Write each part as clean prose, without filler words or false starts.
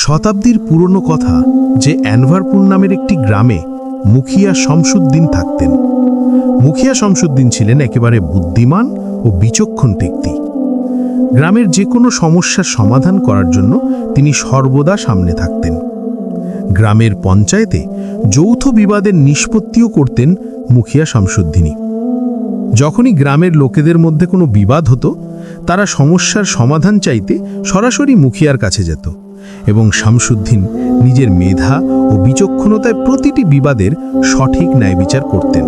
শতাব্দীর পুরনো কথা যে অ্যানভারপুর নামের একটি গ্রামে মুখিয়া শামসুদ্দিন থাকতেন। মুখিয়া শামসুদ্দিন ছিলেন একেবারে বুদ্ধিমান ও বিচক্ষণ ব্যক্তি। গ্রামের যে কোনো সমস্যার সমাধান করার জন্য তিনি সর্বদা সামনে থাকতেন। গ্রামের পঞ্চায়েতে যৌথ বিবাদের নিষ্পত্তিও করতেন মুখিয়া শামসুদ্দিনই। যখনই গ্রামের লোকেদের মধ্যে কোনো বিবাদ হতো, তারা সমস্যার সমাধান চাইতে সরাসরি মুখিয়ার কাছে যেত এবং শামসুদ্দিন নিজের মেধা ও বিচক্ষণতায় প্রতিটি বিবাদের সঠিক ন্যায় বিচার করতেন।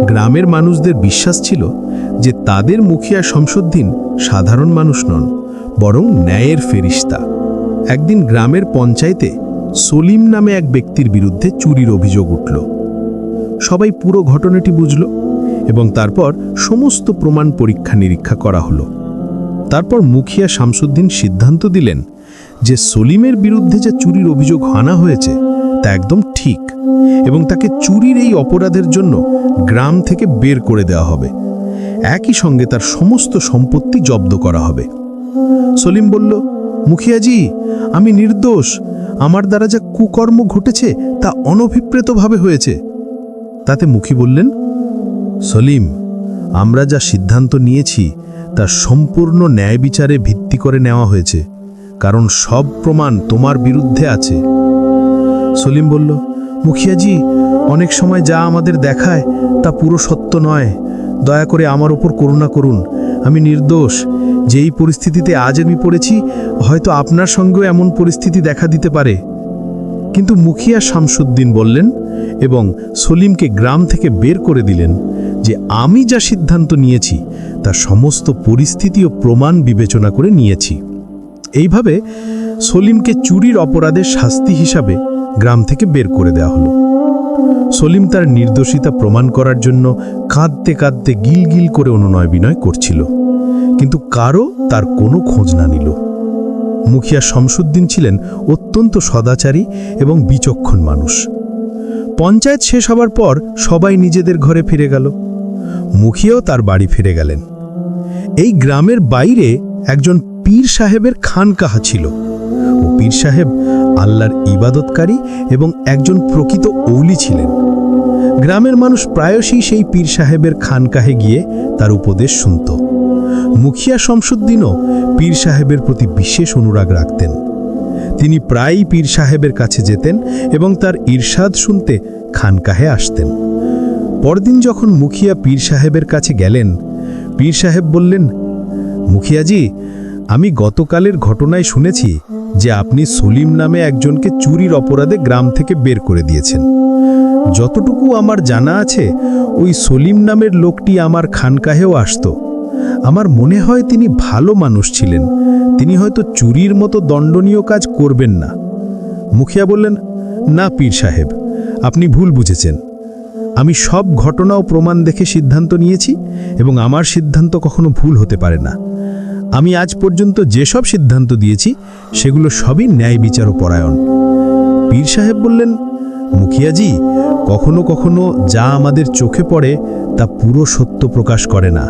গ্রামের মানুষদের বিশ্বাস ছিল যে তাদের মুখিয়া শামসুদ্দিন সাধারণ মানুষ নন, বরং ন্যায়ের ফেরিস্তা। একদিন গ্রামের পঞ্চায়েতে সলিম নামে এক ব্যক্তির বিরুদ্ধে চুরির অভিযোগ উঠল। সবাই পুরো ঘটনাটি বুঝল এবং তারপর সমস্ত প্রমাণ পরীক্ষা নিরীক্ষা করা হলো। তারপর মুখিয়া শামসুদ্দিন সিদ্ধান্ত দিলেন যে সলিমের বিরুদ্ধে যে চুরির অভিযোগ আনা হয়েছে তা একদম ঠিক এবং তাকে চুরির এই অপরাধের জন্য গ্রাম থেকে বের করে দেওয়া হবে। একই সঙ্গে তার সমস্ত সম্পত্তি জব্দ করা হবে। সলিম বলল, মুখিয়াজি, আমি নির্দোষ। আমার দ্বারা যা কুকর্ম ঘটেছে তা অনভিপ্রেতভাবে হয়েছে। তাতে মুখী বললেন, সলিম, আমরা যা সিদ্ধান্ত নিয়েছি তা সম্পূর্ণ ন্যায় বিচারে ভিত্তি করে নেওয়া হয়েছে, কারণ সব প্রমাণ তোমার বিরুদ্ধে আছে। সলিম বলল, মুখিয়াজি, অনেক সময় যা আমাদের দেখায় তা পুরো সত্য নয়। দয়া করে আমার ওপর করুণা করুন। আমি নির্দোষ। যেই পরিস্থিতিতে আজ আমি পড়েছি, হয়তো আপনার সঙ্গেও এমন পরিস্থিতি দেখা দিতে পারে। কিন্তু মুখিয়া শামসুদ্দিন বললেন এবং সলিমকে গ্রাম থেকে বের করে দিলেন যে আমি যা সিদ্ধান্ত নিয়েছি তা সমস্ত পরিস্থিতি ও প্রমাণ বিবেচনা করে নিয়েছি। এইভাবে সলিমকে চুরির অপরাধের শাস্তি হিসাবে গ্রাম থেকে বের করে দেওয়া হলো। সলিম তার নির্দোষিতা প্রমাণ করার জন্য কাঁদতে কাঁদতে গিলগিল করে অনুনয় বিনয় করছিল, কিন্তু কারও তার কোনো খোঁজ না নিল। মুখিয়া শামসুদ্দিন ছিলেন অত্যন্ত সদাচারী এবং বিচক্ষণ মানুষ। পঞ্চায়েত শেষ হবার পর সবাই নিজেদের ঘরে ফিরে গেল। মুখিয়াও তার বাড়ি ফিরে গেলেন। এই গ্রামের বাইরে একজন পীর সাহেবের খানকাহা ছিল। ও পীর সাহেব আল্লাহর ইবাদতকারী এবং একজন প্রকৃত ঔলি ছিলেন। গ্রামের মানুষ প্রায়শই সেই পীর সাহেবের খানকাহে গিয়ে তার উপদেশ শুনত। মুখিয়া শামসুদ্দিনও পীর সাহেবের প্রতি বিশেষ অনুরাগ রাখতেন। তিনি প্রায়ই পীর সাহেবের কাছে যেতেন এবং তার ইরশাদ শুনতে খানকাহে আসতেন। পরদিন যখন মুখিয়া পীর সাহেবের কাছে গেলেন, পীর সাহেব বললেন, মুখিয়াজি, আমি গতকালের ঘটনায় শুনেছি যে আপনি সলিম নামে একজনকে চুরির অপরাধে গ্রাম থেকে বের করে দিয়েছেন। যতটুকু আমার জানা আছে, ওই সলিম নামের লোকটি আমার খানকাহেও আসত। আমার মনে হয় তিনি ভালো মানুষ ছিলেন। তিনি হয়তো চুরির মতো দণ্ডনীয় কাজ করবেন না। মুখিয়া বললেন, না পীর সাহেব, আপনি ভুল বুঝেছেন। আমি সব ঘটনা ও প্রমাণ দেখে সিদ্ধান্ত নিয়েছি এবং আমার সিদ্ধান্ত কখনো ভুল হতে পারে না। আমি আজ পর্যন্ত যেসব সিদ্ধান্ত দিয়েছি সেগুলো সবই ন্যায় বিচার ও পরায়ণ। পীর সাহেব বললেন, মুখিয়াজি, কখনো কখনো যা আমাদের চোখে পড়ে তা পুরো সত্য প্রকাশ করে না।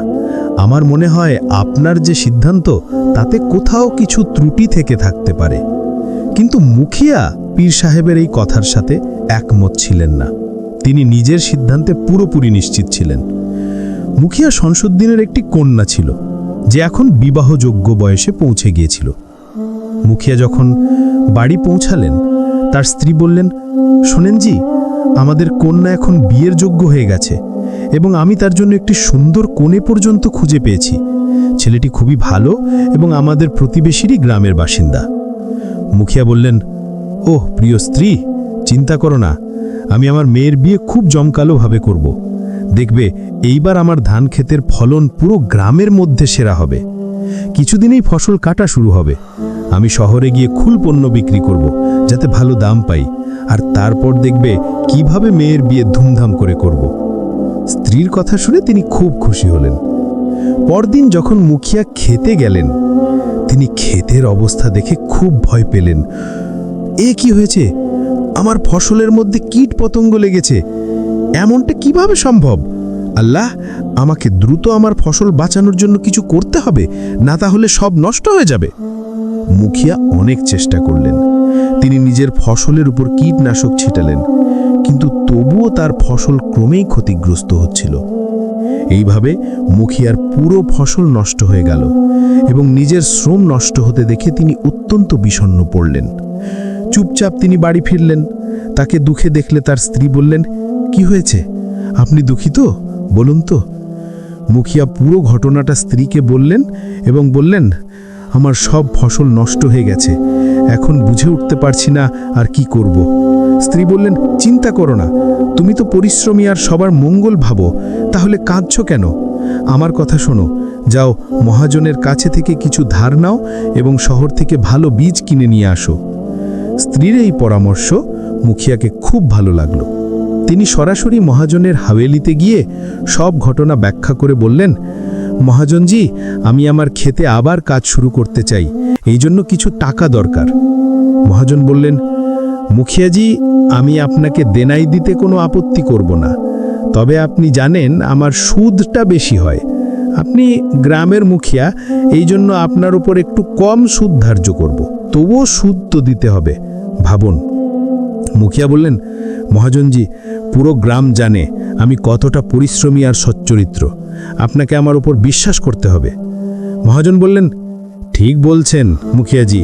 আমার মনে হয় আপনার যে সিদ্ধান্ত তাতে কোথাও কিছু ত্রুটি থেকে থাকতে পারে। কিন্তু মুখিয়া পীর সাহেবের এই কথার সাথে একমত ছিলেন না। তিনি নিজের সিদ্ধান্তে পুরোপুরি নিশ্চিত ছিলেন। মুখিয়া শামসুদ্দিনের একটি কন্যা ছিল যে এখন বিবাহযোগ্য বয়সে পৌঁছে গিয়েছিল। মুখিয়া যখন বাড়ি পৌঁছালেন, তার স্ত্রী বললেন, শোনেন জি, আমাদের কন্যা এখন বিয়ের যোগ্য হয়ে গেছে এবং আমি তার জন্য একটি সুন্দর কনে পর্যন্ত খুঁজে পেয়েছি। ছেলেটি খুবই ভালো এবং আমাদের প্রতিবেশীরই গ্রামের বাসিন্দা। মুখিয়া বললেন, ওহ প্রিয় স্ত্রী, চিন্তা করো না, আমি আমার মেয়ের বিয়ে খুব জমকালোভাবে করব। দেখবে এইবার আমার ধান ক্ষেতের ফলন পুরো গ্রামের মধ্যে সেরা হবে। কিছুদিনেই ফসল কাটা শুরু হবে। আমি শহরে গিয়ে খুল পণ্য বিক্রি করব, যাতে ভালো দাম পাই, আর তারপর দেখবে কিভাবে মেয়ের বিয়ে ধুমধাম করে করব। স্ত্রীর কথা শুনে তিনি খুব খুশি হলেন। পরদিন যখন মুখিয়া খেতে গেলেন, তিনি ক্ষেতের অবস্থা দেখে খুব ভয় পেলেন। এ কি হয়েছে? আমার ফসলের মধ্যে কীট পতঙ্গ লেগেছে। এমনটা কিভাবে সম্ভব? আল্লাহ, আমাকে দ্রুত আমার ফসল বাঁচানোর জন্য কিছু করতে হবে, না তাহলে সব নষ্ট হয়ে যাবে। মুখিয়া অনেক চেষ্টা করলেন তিনি নিজের ফসলের উপর কীটনাশক ছিটালেন, কিন্তু তবুও তার ফসল ক্রমেই ক্ষতিগ্রস্ত হচ্ছিল। এইভাবে মুখিয়ার পুরো ফসল নষ্ট হয়ে গেল এবং নিজের শ্রম নষ্ট হতে দেখে তিনি অত্যন্ত বিষণ্ণ পড়লেন। চুপচাপ তিনি বাড়ি ফিরলেন। তাকে দুঃখে দেখলে তার স্ত্রী বললেন, কি হয়েছে, আপনি দুঃখিত, বলুন তো। মুখিয়া পুরো ঘটনাটা স্ত্রীকে বললেন এবং বললেন, আমার সব ফসল নষ্ট হয়ে গেছে, এখন বুঝে উঠতে পারছি না আর কি করব। স্ত্রী বললেন, চিন্তা করো না, তুমি তো পরিশ্রমী আর সবার মঙ্গল ভাবো, তাহলে কাঁদছো কেন? আমার কথা শোনো, যাও মহাজনের কাছে থেকে কিছু ধার নাও এবং শহর থেকে ভালো বীজ কিনে নিয়ে আসো। স্ত্রীর এই পরামর্শ মুখিয়াকে খুব ভালো লাগলো। তিনি সরাসরি মহাজনের হাভেলিতে গিয়ে সব ঘটনা ব্যাখ্যা করে বললেন, মহাজনজি, আমি আমার ক্ষেতে আবার কাজ শুরু করতে চাই, এই জন্য কিছু টাকা দরকার। মহাজন বললেন, মুখিয়াজি, আমি আপনাকে দেনাই দিতে কোনো আপত্তি করব না, তবে আপনি জানেন আমার সুদটা বেশি হয়। আপনি গ্রামের মুখিয়া, এই জন্য আপনার উপর একটু কম সুদ ধার্য করব, তবুও সুদ তো দিতে হবে, ভাবুন। মুখিয়া বললেন, মহাজনজি, পুরো গ্রাম জানে আমি কতটা পরিশ্রমী আর সচ্চরিত্র, আপনাকে আমার উপর বিশ্বাস করতে হবে। মহাজন বললেন, ঠিক বলছেন মুখিয়াজি,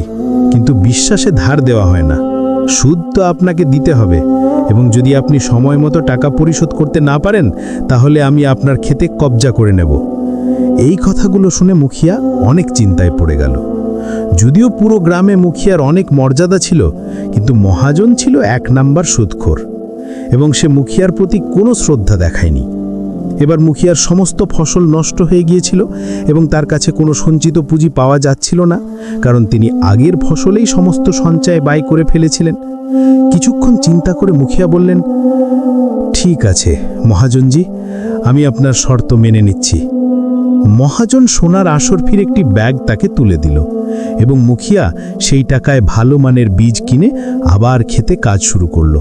কিন্তু বিশ্বাসে ধার দেওয়া হয় না, সুদ তো আপনাকে দিতে হবে, এবং যদি আপনি সময় মতো টাকা পরিশোধ করতে না পারেন তাহলে আমি আপনার ক্ষেতে কবজা করে নেব। এই কথাগুলো শুনে মুখিয়া অনেক চিন্তায় পড়ে গেল। যদিও পুরো গ্রামে মুখিয়ার অনেক মর্যাদা ছিল, কিন্তু মহাজন ছিল 1 নাম্বার সুদখোর এবং সে মুখিয়ার প্রতি কোনো শ্রদ্ধা দেখায়নি। এবার মুখিয়ার সমস্ত ফসল নষ্ট হয়ে গিয়েছিল এবং তার কাছে কোনো সঞ্চিত পুঁজি পাওয়া যাচ্ছিল না, কারণ তিনি আগের ফসলেই সমস্ত সঞ্চয় ব্যয় করে ফেলেছিলেন। কিছুক্ষণ চিন্তা করে মুখিয়া বললেন, ঠিক আছে মহাজনজি, আমি আপনার শর্ত মেনে নিচ্ছি। মহাজন সোনার আসরফির একটি ব্যাগ তাকে তুলে দিল এবং মুখিয়া সেই টাকায় ভালো মানের বীজ কিনে আবার খেতে কাজ শুরু করল।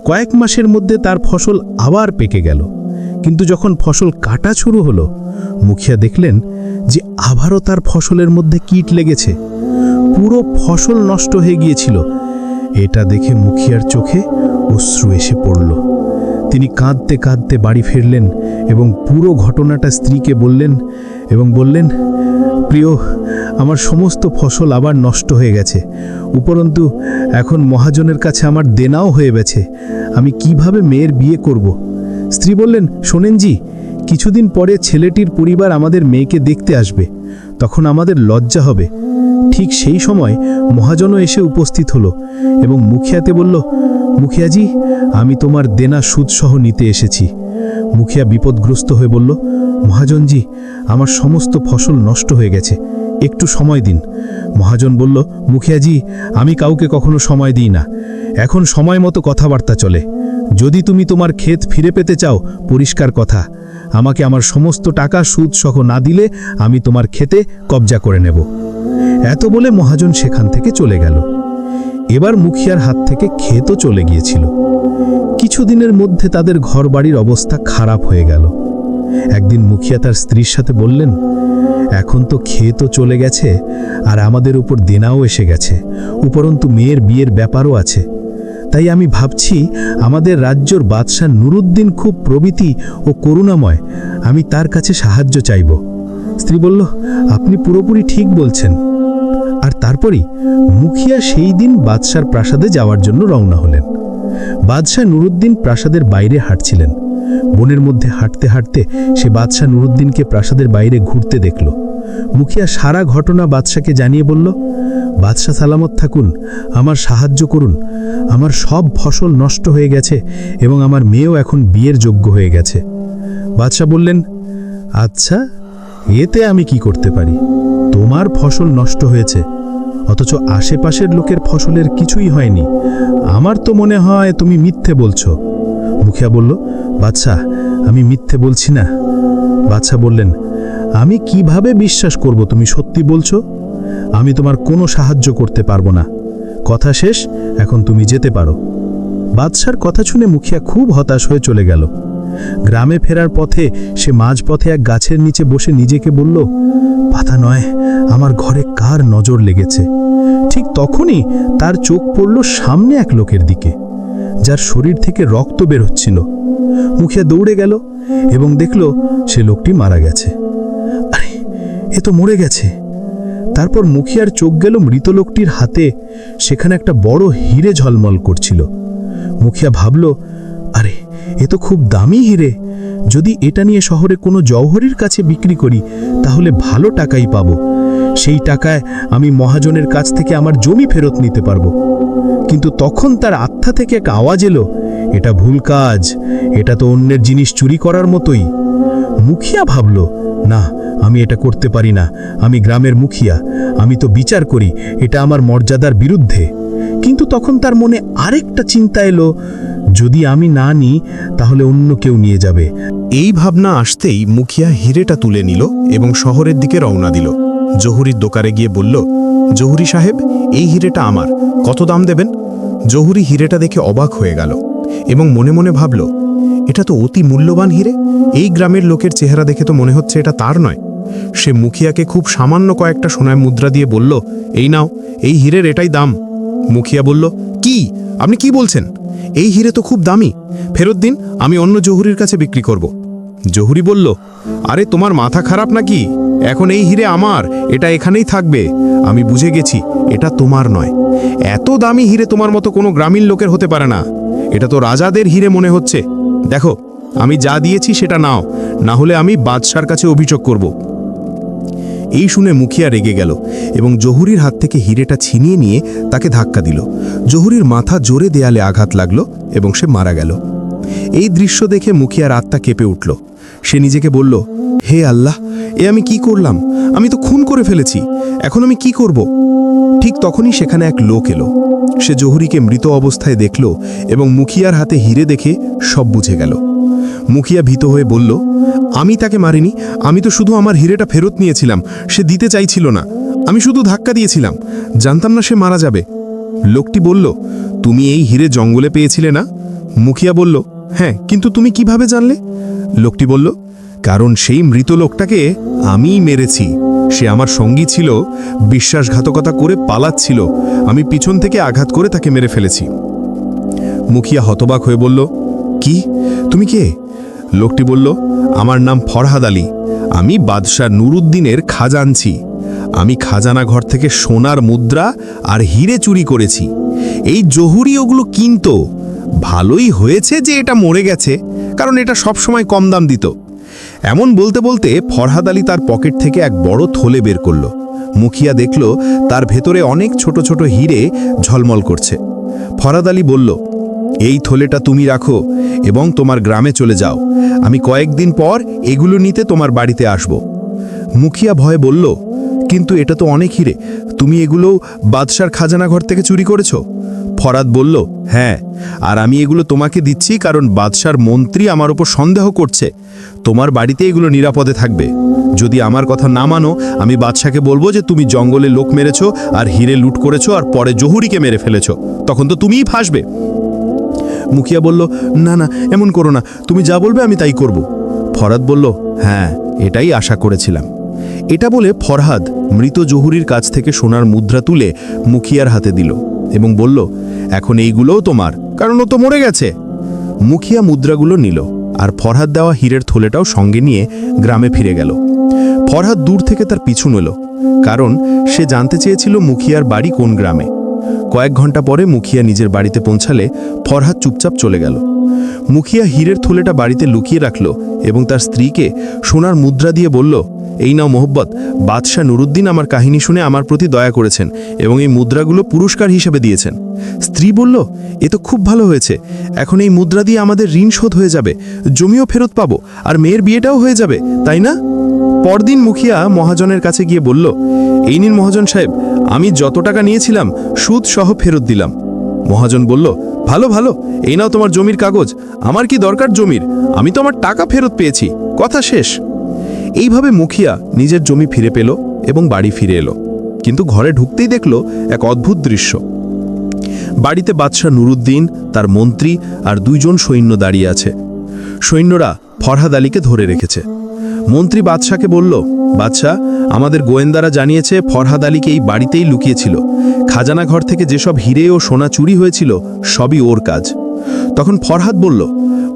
কয়েক মাসের মধ্যে তার ফসল আবার পেকে গেল, কিন্তু যখন ফসল কাটা শুরু হলো, মুখিয়া দেখলেন যে আবারও তার ফসলের মধ্যে কীট লেগেছে। পুরো ফসল নষ্ট হয়ে গিয়েছিল। এটা দেখে মুখিয়ার চোখে অশ্রু এসে পড়ল। তিনি কাঁদতে কাঁদতে বাড়ি ফিরলেন এবং পুরো ঘটনাটা স্ত্রীকে বললেন এবং বললেন, প্রিয়, আমার সমস্ত ফসল আবার নষ্ট হয়ে গেছে, উপরন্তু এখন মহাজনের কাছে আমার দেনাও হয়ে গেছে, আমি কিভাবে মেয়ের বিয়ে করব? স্ত্রী বললেন, শোনেন জি, কিছুদিন পরে ছেলেটির পরিবার আমাদের মেয়েকে দেখতে আসবে, তখন আমাদের লজ্জা হবে। ঠিক সেই সময় মহাজনও এসে উপস্থিত হলো এবং মুখিয়াতে বলল, মুখিয়াজি, আমি তোমার দেনা সুদসহ নিতে এসেছি। মুখিয়া বিপদগ্রস্ত হয়ে বলল, মহাজনজি, আমার সমস্ত ফসল নষ্ট হয়ে গেছে, একটু সময় দিন। মহাজন বলল, মুখিয়াজি, আমি কাউকে কখনো সময় দিই না, এখন সময় মতো কথাবার্তা চলে। যদি তুমি তোমার ক্ষেত ফিরে পেতে চাও, পরিষ্কার কথা, আমাকে আমার সমস্ত টাকা সুদসহ না দিলে আমি তোমার ক্ষেতে কবজা করে নেব। এত বলে মহাজন সেখান থেকে চলে গেল। এবার মুখিয়ার হাত থেকে ক্ষেতও চলে গিয়েছিল। কিছুদিনের মধ্যে তাদের ঘরবাড়ির অবস্থা খারাপ হয়ে গেল। একদিন মুখিয়া তার স্ত্রীর সাথে বললেন, এখন তো ক্ষেতও চলে গেছে আর আমাদের উপর দেনাও এসে গেছে, উপরন্তু মেয়ের বিয়ের ব্যাপারও আছে। তাই আমি ভাবছি আমাদের রাজ্যর বাদশাহ নুরুদ্দিন খুব প্রভৃতি ও করুণাময়, আমি তার কাছে সাহায্য চাইব। স্ত্রী বলল, আপনি পুরোপুরি ঠিক বলছেন। আর তারপরই মুখিয়া সেই দিন বাদশার প্রাসাদে যাওয়ার জন্য রওনা হলেন। বাদশাহ নুরুদ্দিন প্রাসাদের বাইরে হাঁটছিলেন। বনের মধ্যে হাঁটতে হাঁটতে সে বাদশাহ নুরুদ্দিনকে প্রাসাদের বাইরে ঘুরতে দেখল। মুখিয়া সারা ঘটনা বাদশাকে জানিয়ে বলল, বাদশাহ সালামত থাকুন, আমার সাহায্য করুন, আমার সব ফসল নষ্ট হয়ে গেছে এবং আমার মেয়েও এখন বিয়ের যোগ্য হয়ে গেছে। বাদশাহ বললেন, আচ্ছা, এতে আমি কি করতে পারি? তোমার ফসল নষ্ট হয়েছে, অথচ আশেপাশের লোকের ফসলের কিছুই হয়নি। আমার তো মনে হয় তুমি মিথ্যে বলছো। মুখিয়া বলল, বাদশাহ, আমি মিথ্যে বলছি না। বাদশাহ বললেন, আমি কিভাবে বিশ্বাস করব তুমি সত্যি বলছো? আমি তোমার কোনো সাহায্য করতে পারবো না। কথা শেষ, এখন তুমি যেতে পারো। বাদশার কথা শুনে মুখিয়া খুব হতাশ হয়ে চলে গেল। গ্রামে ফেরার পথে সে মাঝপথে এক গাছের নিচে বসে নিজেকে বলল, পাতা নয়, আমার ঘরে কার নজর লেগেছে। ঠিক তখনই তার চোখ পড়ল সামনে এক লোকের দিকে, যার শরীর থেকে রক্ত বের হচ্ছিল। মুখিয়া দৌড়ে গেল এবং দেখল সে লোকটি মারা গেছে। আরে, এ তো মরে গেছে। তারপর মুখিয়ার চোখ গেল মৃত লোকটির হাতে, সেখানে একটা বড় হিরে ঝলমল করছিল। মুখিয়া ভাবল, আরে, এ তো খুব দামি হিরে। যদি এটা নিয়ে শহরে কোনো জওহরির কাছে বিক্রি করি তাহলে ভালো টাকাই পাবো। সেই টাকায় আমি মহাজনের কাছ থেকে আমার জমি ফেরত নিতে পারবো। কিন্তু তখন তার আত্মা থেকে এক আওয়াজ এলো, এটা ভুল কাজ, এটা তো অন্যের জিনিস চুরি করার মতোই। মুখিয়া ভাবল, না, আমি এটা করতে পারি না। আমি গ্রামের মুখিয়া, আমি তো বিচার করি, এটা আমার মর্যাদার বিরুদ্ধে। কিন্তু তখন তার মনে আরেকটা চিন্তা এলো, যদি আমি না নিই তাহলে অন্য কেউ নিয়ে যাবে। এই ভাবনা আসতেই মুখিয়া হিরেটা তুলে নিল এবং শহরের দিকে রওনা দিল। জহুরির দোকানে গিয়ে বলল, জহুরি সাহেব, এই হিরেটা আমার, কত দাম দেবেন? জহুরি হিরেটা দেখে অবাক হয়ে গেল এবং মনে মনে ভাবল, এটা তো অতি মূল্যবান হিরে। এই গ্রামের লোকের চেহারা দেখে তো মনে হচ্ছে এটা তার নয়। সে মুখিয়াকে খুব সামান্য কয়েকটা সোনার মুদ্রা দিয়ে বলল, এই নাও, এই হিরের এটাই দাম। মুখিয়া বলল, কি? আপনি কি বলছেন? এই হিরে তো খুব দামি, ফেরত দিন, আমি অন্য জহুরির কাছে বিক্রি করব। জহুরি বলল, আরে তোমার মাথা খারাপ নাকি? এখন এই হিরে আমার, এটা এখানেই থাকবে। আমি বুঝে গেছি এটা তোমার নয়। এত দামি হিরে তোমার মতো কোনো গ্রামীণ লোকের হতে পারে না। এটা তো রাজাদের হিরে মনে হচ্ছে। দেখো, আমি যা দিয়েছি সেটা নাও, না হলে আমি বাদশার কাছে অভিযোগ করব। এই শুনে মুখিয়া রেগে গেল এবং জহুরির হাত থেকে হিরেটা ছিনিয়ে নিয়ে তাকে ধাক্কা দিল। জহুরির মাথা জোরে দেয়ালে আঘাত লাগলো এবং সে মারা গেল। এই দৃশ্য দেখে মুখিয়ার আত্মা কেঁপে উঠল। সে নিজেকে বলল, হে আল্লাহ, এ আমি কি করলাম? আমি তো খুন করে ফেলেছি, এখন আমি কি করব? ঠিক তখনই সেখানে এক লোক এলো। সে জহুরিকে মৃত অবস্থায় দেখল এবং মুখিয়ার হাতে হিরে দেখে সব বুঝে গেল। মুখিয়া ভীত হয়ে বলল, আমি তাকে মারিনি, আমি তো শুধু আমার হিরেটা ফেরত নিয়েছিলাম। সে দিতে চাইছিল না, আমি শুধু ধাক্কা দিয়েছিলাম, জানতাম না সে মারা যাবে। লোকটি বলল, তুমি এই হিরে জঙ্গলে পেয়েছিলে না? মুখিয়া বলল, হ্যাঁ, কিন্তু তুমি কিভাবে জানলে? লোকটি বলল, কারণ সেই মৃত লোকটাকে আমিই মেরেছি। সে আমার সঙ্গী ছিল, বিশ্বাসঘাতকতা করে পালাচ্ছিল, আমি পিছন থেকে আঘাত করে তাকে মেরে ফেলেছি। মুখিয়া হতবাক হয়ে বলল, কি? তুমি কে? লোকটি বলল, আমার নাম ফরহাদ আলী, আমি বাদশাহ নুরুদ্দিনের খাজানছি। আমি খাজানা ঘর থেকে সোনার মুদ্রা আর হিরে চুরি করেছি। এই জহুরি ওগুলো কিনত। ভালোই হয়েছে যে এটা মরে গেছে, কারণ এটা সবসময় কম দাম দিত। এমন বলতে বলতে ফরহাদ আলী তার পকেট থেকে এক বড় থলে বের করল। মুখিয়া দেখল তার ভেতরে অনেক ছোট ছোট হিরে ঝলমল করছে। ফরহাদ আলী বলল, এই থলেটা তুমি রাখো এবং তোমার গ্রামে চলে যাও। আমি কয়েকদিন পর এগুলো নিতে তোমার বাড়িতে আসব। মুখিয়া ভয়ে বলল, কিন্তু এটা তো অনেক হিরে, তুমি এগুলো বাদশার খাজানা ঘর থেকে চুরি করেছ? ফরহাদ বলল, হ্যাঁ, আর আমি এগুলো তোমাকে দিচ্ছি কারণ বাদশার মন্ত্রী আমার উপর সন্দেহ করছে। তোমার বাড়িতে এগুলো নিরাপদে থাকবে। যদি আমার কথা না মানো, আমি বাদশাকে বলবো যে তুমি জঙ্গলে লোক মেরেছ আর হিরে লুট করেছ আর পরে জহুরিকে মেরে ফেলেছ, তখন তো তুমিই ফাঁসবে। মুখিয়া বলল, না না, এমন করো না, তুমি যা বলবে আমি তাই করব। ফরহাদ বলল, হ্যাঁ, এটাই আশা করেছিলাম। এটা বলে ফরহাদ মৃত জহুরির কাছ থেকে সোনার মুদ্রা তুলে মুখিয়ার হাতে দিল এবং বলল, এখন এইগুলোও তোমার, কারণ ও তো মরে গেছে। মুখিয়া মুদ্রাগুলো নিল আর ফরহাদ দেওয়া হীরের থলেটাও সঙ্গে নিয়ে গ্রামে ফিরে গেল। ফরহাদ দূর থেকে তার পিছু নিল, কারণ সে জানতে চেয়েছিল মুখিয়ার বাড়ি কোন গ্রামে। কয়েক ঘন্টা পরে মুখিয়া নিজের বাড়িতে পৌঁছালে ফরহাদ চুপচাপ চলে গেল। মুখিয়া হীরের থলেটা বাড়িতে লুকিয়ে রাখল এবং তার স্ত্রীকে সোনার মুদ্রা দিয়ে বলল, এই নাও মোহব্বত, বাদশাহ নুরুদ্দিন আমার কাহিনী শুনে আমার প্রতি দয়া করেছেন এবং এই মুদ্রাগুলো পুরস্কার হিসেবে দিয়েছেন। স্ত্রী বলল, এ তো খুব ভালো হয়েছে, এখন এই মুদ্রা দিয়ে আমাদের ঋণ শোধ হয়ে যাবে, জমিও ফেরত পাবো আর মেয়ের বিয়েটাও হয়ে যাবে, তাই না? পরদিন মুখিয়া মহাজনের কাছে গিয়ে বলল, এই নিন মহাজন সাহেব, আমি যত টাকা নিয়েছিলাম সুদ সহ ফেরত দিলাম। মহাজন বলল, ভালো ভালো, এই নাও তোমার জমির কাগজ। আমার কি দরকার জমির, আমি তো আমার টাকা ফেরত পেয়েছি, কথা শেষ। এইভাবে মুখিয়া নিজের জমি ফিরে পেল এবং বাড়ি ফিরে এলো। কিন্তু ঘরে ঢুকতেই দেখল এক অদ্ভুত দৃশ্য। বাড়িতে বাদশাহ নুরুদ্দিন, তার মন্ত্রী আর দুইজন সৈন্য দাঁড়িয়ে আছে। সৈন্যরা ফরহাদ আলীকে ধরে রেখেছে। মন্ত্রী বাদশাকে বলল, বাদশাহ, আমাদের গোয়েন্দারা জানিয়েছে ফরহাদ আলীকে এই বাড়িতেই লুকিয়েছিল। খাজানা ঘর থেকে যেসব হিরে ও সোনা চুরি হয়েছিল সবই ওর কাজ। তখন ফরহাদ বলল,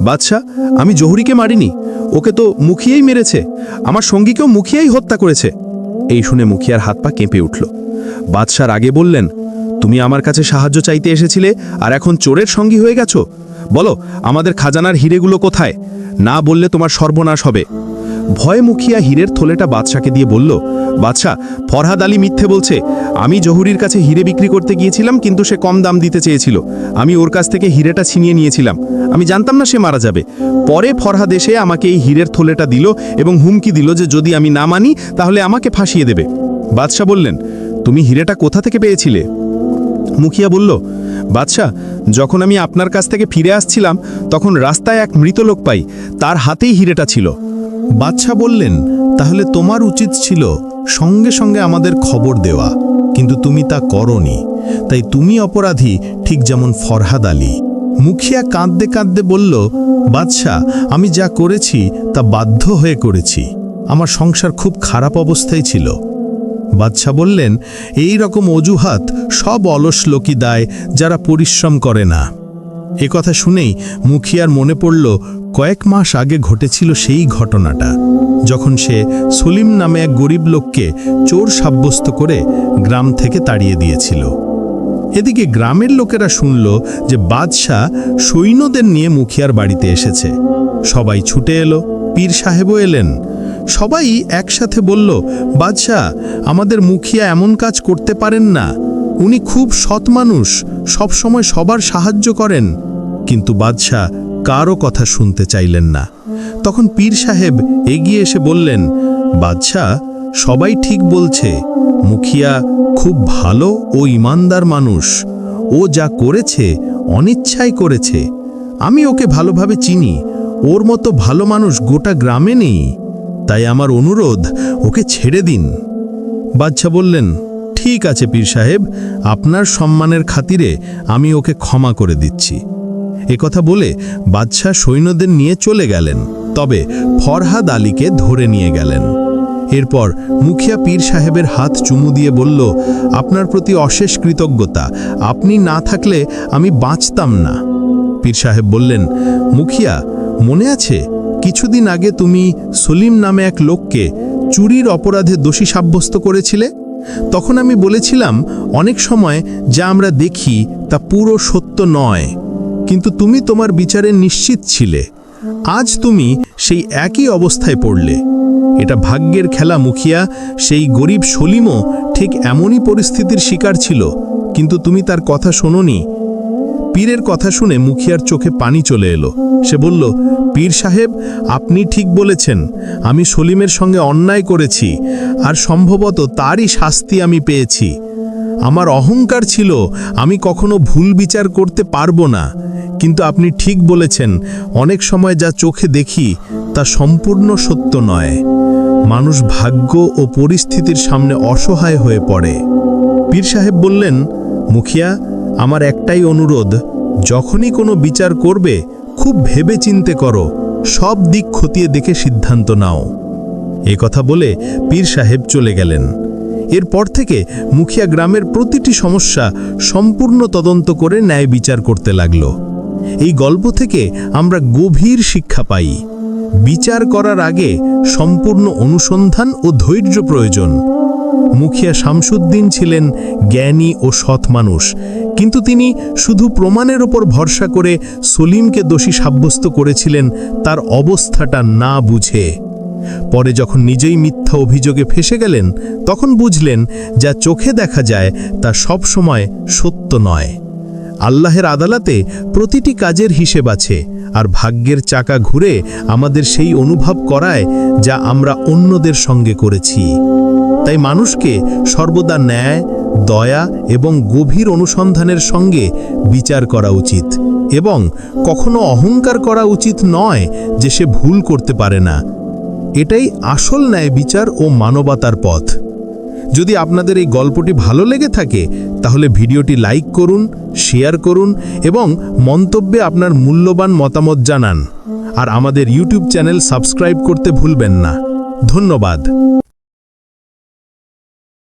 বাদশাহ, আমি জহুরিকে মারিনি, ওকে তো মুখিয়াই মেরেছে, আমার সঙ্গীকেও মুখিয়াই হত্যা করেছে। এই শুনে মুখিয়ার হাত পা কেঁপে উঠল। বাদশাহ আগে বললেন, তুমি আমার কাছে সাহায্য চাইতে এসেছিলে আর এখন চোরের সঙ্গী হয়ে গেছো? বলো, আমাদের খাজানার হিরেগুলো কোথায়? না বললে তোমার সর্বনাশ হবে। ভয়ে মুখিয়া হীরের থলেটা বাদশাকে দিয়ে বলল, বাদশাহ, ফরহাদ আলী মিথ্যে বলছে। আমি জহুরির কাছে হিরে বিক্রি করতে গিয়েছিলাম, কিন্তু সে কম দাম দিতে চেয়েছিল। আমি ওর কাছ থেকে হিরেটা ছিনিয়ে নিয়েছিলাম। আমি জানতাম না সে মারা যাবে। পরে ফরহাদ এসে আমাকে এই হীরের থলেটা দিল এবং হুমকি দিল যে যদি আমি না মানি তাহলে আমাকে ফাঁসিয়ে দেবে। বাদশাহ বললেন, তুমি হিরেটা কোথা থেকে পেয়েছিলে? মুখিয়া বলল, বাদশাহ, যখন আমি আপনার কাছ থেকে ফিরে আসছিলাম তখন রাস্তায় এক মৃত লোক পাই, তার হাতেই হিরেটা ছিল। বাদশাহ বললেন, তাহলে তোমার উচিত ছিল সঙ্গে সঙ্গে আমাদের খবর দেওয়া, কিন্তু তুমি তা করনি। তাই তুমি অপরাধী, ঠিক যেমন ফরহাদ আলী। মুখিয়া কাঁদতে কাঁদতে বলল, বাদশাহ, আমি যা করেছি তা বাধ্য হয়ে করেছি। আমার সংসার খুব খারাপ অবস্থায় ছিল। বাদশাহ বললেন, এই রকম অজুহাত সব অলস লোকই দেয় যারা পরিশ্রম করে না। এ কথা শুনেই মুখিয়ার মনে পড়ল কয়েক মাস আগে ঘটেছিল সেই ঘটনাটা, যখন সে সলিম নামে এক গরিব লোককে চোর সাব্যস্ত করে গ্রাম থেকে তাড়িয়ে দিয়েছিল। এদিকে গ্রামের লোকেরা শুনল যে বাদশাহ সৈন্যদের নিয়ে মুখিয়ার বাড়িতে এসেছে। সবাই ছুটে এলো, পীর সাহেবও এলেন। সবাই একসাথে বলল, বাদশাহ, আমাদের মুখিয়া এমন কাজ করতে পারেন না। উনি খুব সৎ মানুষ, সবসময় সবার সাহায্য করেন। কিন্তু বাদশাহ কারও কথা শুনতে চাইলেন না। তখন পীর সাহেব এগিয়ে এসে বললেন, বাদশাহ, সবাই ঠিক বলছে, মুখিয়া খুব ভালো ও ইমানদার মানুষ। ও যা করেছে অনিচ্ছায় করেছে। আমি ওকে ভালোভাবে চিনি। ওর মতো ভালো মানুষ গোটা গ্রামে নেই। তাই আমার অনুরোধ, ওকে ছেড়ে দিন। বাদশাহ বললেন, ঠিক আছে পীর সাহেব, আপনার সম্মানের খাতিরে আমি ওকে ক্ষমা করে দিচ্ছি। একথা বলে বাদশাহ সৈন্যদের নিয়ে চলে গেলেন, তবে ফরহাদ আলীকে ধরে নিয়ে গেলেন। এরপর মুখিয়া পীর সাহেবের হাত চুমু দিয়ে বলল, আপনার প্রতি অশেষ কৃতজ্ঞতা। আপনি না থাকলে আমি বাঁচতাম না। পীর সাহেব বললেন, মুখিয়া, মনে আছে কিছুদিন আগে তুমি সলিম নামে এক লোককে চুরির অপরাধে দোষী সাব্যস্ত করেছিলে? তখন আমি বলেছিলাম, অনেক সময় যা আমরা দেখি তা পুরো সত্য নয়, কিন্তু তুমি তোমার বিচারে নিশ্চিত ছিলে। আজ তুমি সেই একই অবস্থায় পড়লে। এটা ভাগ্যের খেলা মুখিয়া। সেই গরিব সলিমও ঠিক এমনই পরিস্থিতির শিকার ছিল, কিন্তু তুমি তার কথা শোনোনি। পীরের কথা শুনে মুখিয়ার চোখে পানি চলে এলো। সে বলল, পীর সাহেব, আপনি ঠিক বলেছেন। আমি সলিমের সঙ্গে অন্যায় করেছি, আর সম্ভবত তারই শাস্তি আমি পেয়েছি। আমার অহংকার ছিল, আমি কখনো ভুল বিচার করতে পারবো না। কিন্তু আপনি ঠিক বলেছেন, অনেক সময় যা চোখে দেখি তা সম্পূর্ণ সত্য নয়। মানুষ ভাগ্য ও পরিস্থিতির সামনে অসহায় হয়ে পড়ে। পীর সাহেব বললেন, মুখিয়া, আমার একটাই অনুরোধ, যখনই কোনো বিচার করবে খুব ভেবে চিন্তে করো, সব দিক খতিয়ে দেখে সিদ্ধান্ত নাও। এ কথা বলে পীর সাহেব চলে গেলেন। এরপর থেকে মুখিয়া গ্রামের প্রতিটি সমস্যা সম্পূর্ণ তদন্ত করে ন্যায় বিচার করতে লাগল। এই গল্প থেকে আমরা গভীর শিক্ষা পাই। বিচার করার আগে সম্পূর্ণ অনুসন্ধান ও ধৈর্য প্রয়োজন। মুখিয়া শামসুদ্দিন ছিলেন জ্ঞানী ও সৎ মানুষ, কিন্তু তিনি শুধু প্রমাণের ওপর ভরসা করে সলিমকে দোষী সাব্যস্ত করেছিলেন তার অবস্থাটা না বুঝে। পরে যখন নিজেই মিথ্যা অভিযোগে ফেসে গেলেন, তখন বুঝলেন যা চোখে দেখা যায় তা সব সময় সত্য নয়। আল্লাহের আদালতে প্রতিটি কাজের হিসেব আছে, আর ভাগ্যের চাকা ঘুরে আমাদের সেই অনুভব করায় যা আমরা অন্যদের সঙ্গে করেছি। তাই মানুষকে সর্বদা ন্যায়, দয়া এবং গভীর অনুসন্ধানের সঙ্গে বিচার করা উচিত, এবং কখনো অহংকার করা উচিত নয় যে সে ভুল করতে পারে না। এটাই আসল ন্যায় বিচার ও মানবতার পথ। যদি আপনাদের এই গল্পটি ভালো লেগে থাকে তাহলে ভিডিওটি লাইক করুন, শেয়ার করুন এবং মন্তব্যে আপনার মূল্যবান মতামত জানান। আর আমাদের ইউটিউব চ্যানেল সাবস্ক্রাইব করতে ভুলবেন না। ধন্যবাদ।